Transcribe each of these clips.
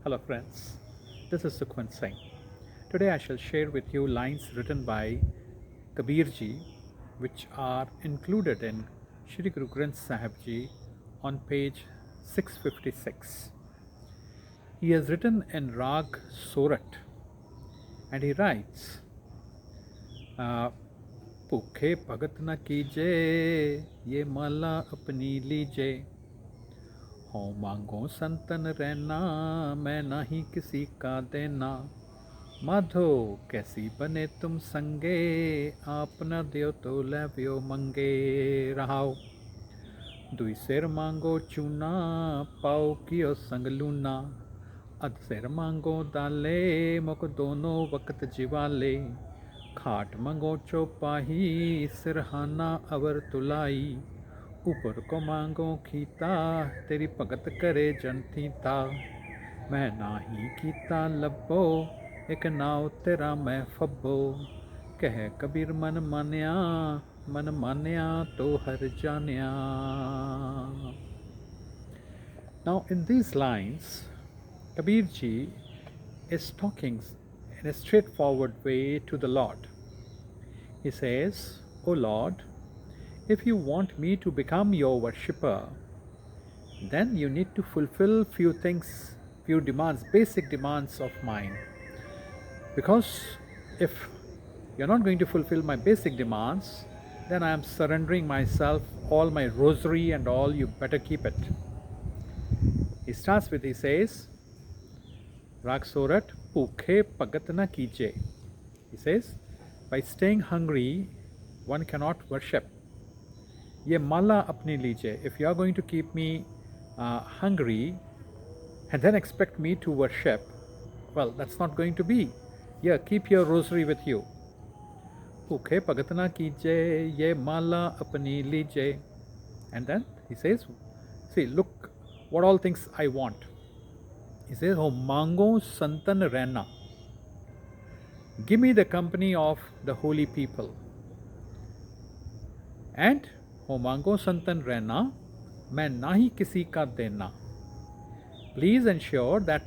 Hello, friends. This is Sukhwant Singh. Today, I shall share with you lines written by Kabirji, which are included in Shri Guru Granth Sahib Ji on page 656. He has written in Rag Sorat and he writes, भूखे भगत न कीजे ये माला अपनी लीजे हो मांगो संतन रहना मैं नहीं किसी का देना माधो कैसी बने तुम संगे आप न दियो तो लव्यो मंगे रहाओ दुई सिर मांगो चूना पाओ कियो संग लूना अध सिर मांगो दाले मुक दोनों वक्त जिवाले खाट मंगो चौपाही सिरहाना अवर तुलाई ऊपर को मांगो खीता तेरी भगत करे जनतीता मैं नाही कीता लब्बो एक नाव तेरा मैं फब्बो कह कबीर मन मान्या तो हर जान्या. Now in these lines, Kabir ji is talking in a straightforward way to the Lord. He says, O Lord, if you want me to become your worshipper, then you need to fulfill few things, few demands, basic demands of mine. Because if you're not going to fulfill my basic demands, then I am surrendering myself, all my rosary and all, you better keep it. He starts with, he says, Rag Sorat, Pukhe Pagat na kije. He says, by staying hungry, one cannot worship. Ye mala apni lije. If you are going to keep me hungry and then expect me to worship, well, that's not going to be. Yeah, keep your rosary with you. Bhukhe pagat na kije, ye mala apni lije. And then he says, see, look what all things I want. He says, oh, mango santan rena. Give me the company of the holy people. And हो मांगो संतन रहना मैं ना ही किसी का देना. Please ensure that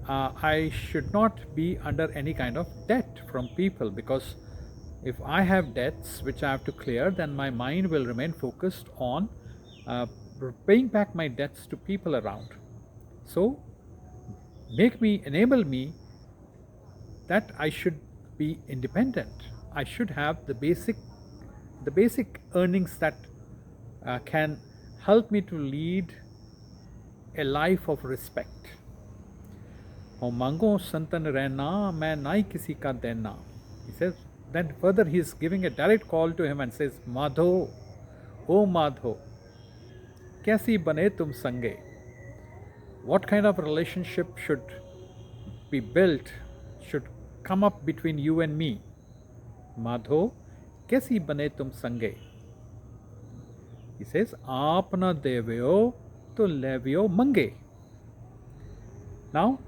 I should not be under any kind of debt from people, because if I have debts which I have to clear, then my mind will remain focused on paying back my debts to people around. So enable me that I should be independent. I should have the basic earnings that can help me to lead a life of respect. हो मांगो संतन रहना मैं नाई किसी का देना. He says, then further he is giving a direct call to him and says, Madho, O Madho, कैसी बने तुम संगे. What kind of relationship should be built, should come up between you and me. Madho, कैसी बने तुम संगे. He says, आप न देवयो तो लेवयो मंगे. Now,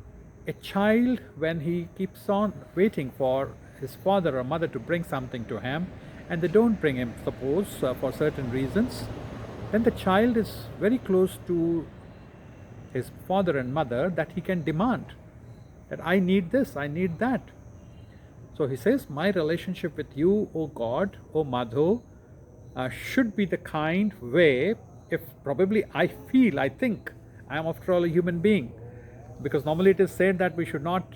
a child, when he keeps on waiting for his father or mother to bring something to him, and they don't bring him, suppose, for certain reasons, then the child is very close to his father and mother that he can demand that I need this, I need that. So he says, my relationship with you, O God, O Madho, should be the kind way, if probably I think, I am after all a human being, because normally it is said that we should not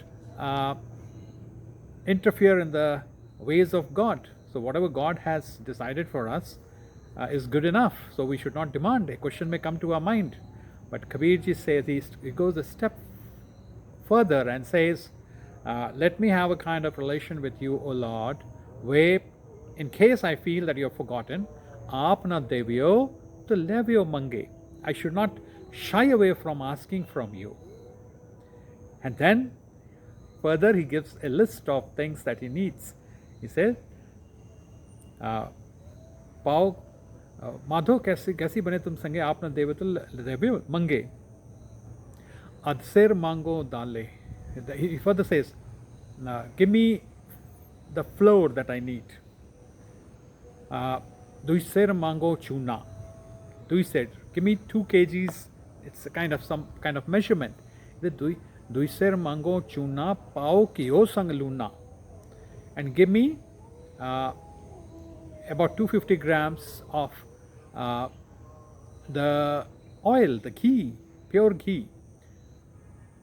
interfere in the ways of God. So whatever God has decided for us is good enough. So we should not demand. A question may come to our mind. But Kabirji says, he goes a step further and says, let me have a kind of relation with you, O Lord, where in case I feel that you have forgotten, aap na devyo to levyo mange. I should not shy away from asking from you. And then further he gives a list of things that he needs. He says, पाओ माधो कैसी बने तुम संगे आप न देवे तो देवे मंगे अधसेर मांगो दाले. He further says, give me the flour that I need. Duiser mango chuna. Duiser, give me 2 kgs. It's a kind of some kind of measurement. The Duiser mango chuna pao kio sang luna. And give me about 250 grams of the oil, the ghee, pure ghee.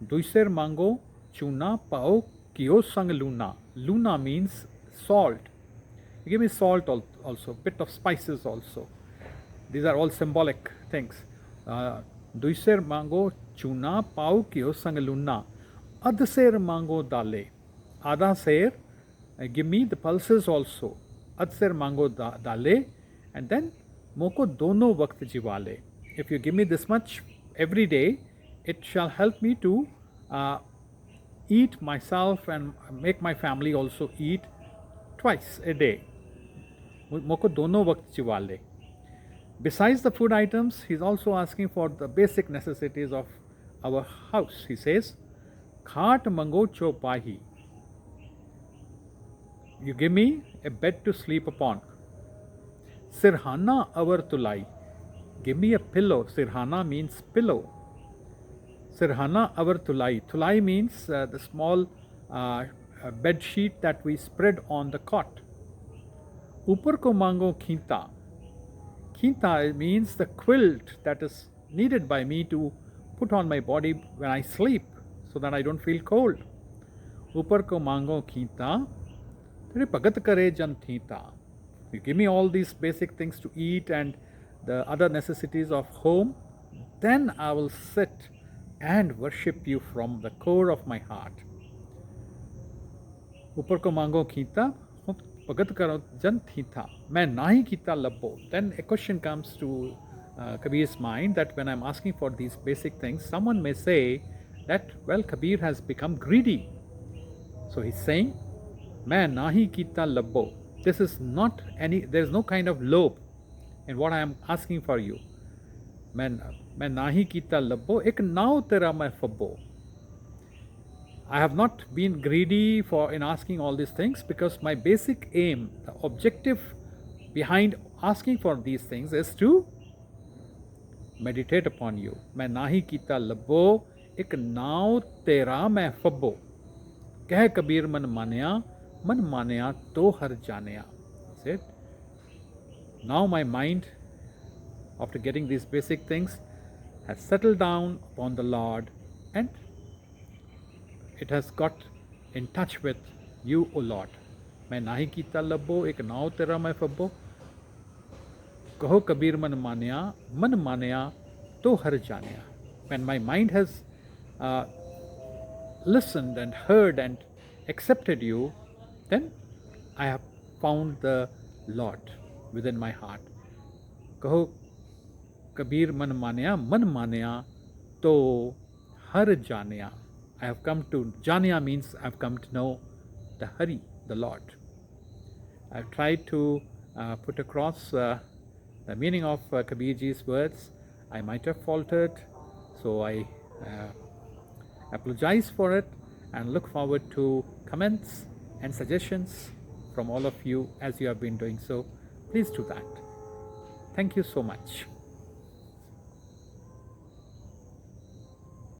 Duiser mango chuna pao kio sang luna. Luna means salt. Give me salt also, bit of spices also. These are all symbolic things. Duiser mango chuna pao kio sang luna. Adser mango dale. Ada ser, give me the pulses also. Adser mango dale. And then moko dono vakt jivale. If you give me this much every day, it shall help me to eat myself and make my family also eat twice a day. Moko dono vakt jivale. Besides the food items, he's also asking for the basic necessities of our house. He says, Khat mango chopahi. You give me a bed to sleep upon. Sirhana avar tulai. Give me a pillow. Sirhana means pillow. Sirhana avar tulai. Tulai means the small bed sheet that we spread on the cot. Upar ko mango khinta. Khinta means the quilt that is needed by me to put on my body when I sleep so that I don't feel cold. Upar ko mango khinta. Pagat kare jan thita. You give me all these basic things to eat and the other necessities of home, then I will sit and worship you from the core of my heart. Upar ko mango khita, pagat karo jan thita. Main nahi kita labbo. Then a question comes to Kabir's mind that when I'm asking for these basic things, someone may say that, well, Kabir has become greedy. So he's saying, Main nahi kita labbo. This is not any, there is no kind of lobe in what I am asking for you. Main nahi kita labbo, ek nao tera main fabbo. I have not been greedy in asking all these things because my basic aim, the objective behind asking for these things is to meditate upon you. Main nahi kita labbo, ek nao tera main fabbo. Keh Kabir man manaya to har janaya. Said, now my mind, after getting these basic things, has settled down upon the Lord and it has got in touch with you, O Lord. Main nahi kita labbo, ek nao tera main fabbo. Kaho Kabir man manaya to har janaya. When my mind has listened and heard and accepted you, then I have found the Lord within my heart. Kaho Kabir man manaya to har janaya. I have come to, janaya means I have come to know the Hari, the Lord. I have tried to put across the meaning of Kabirji's words. I might have faltered, so I apologize for it and look forward to comments and suggestions from all of you as you have been doing so. Please do that. Thank you so much.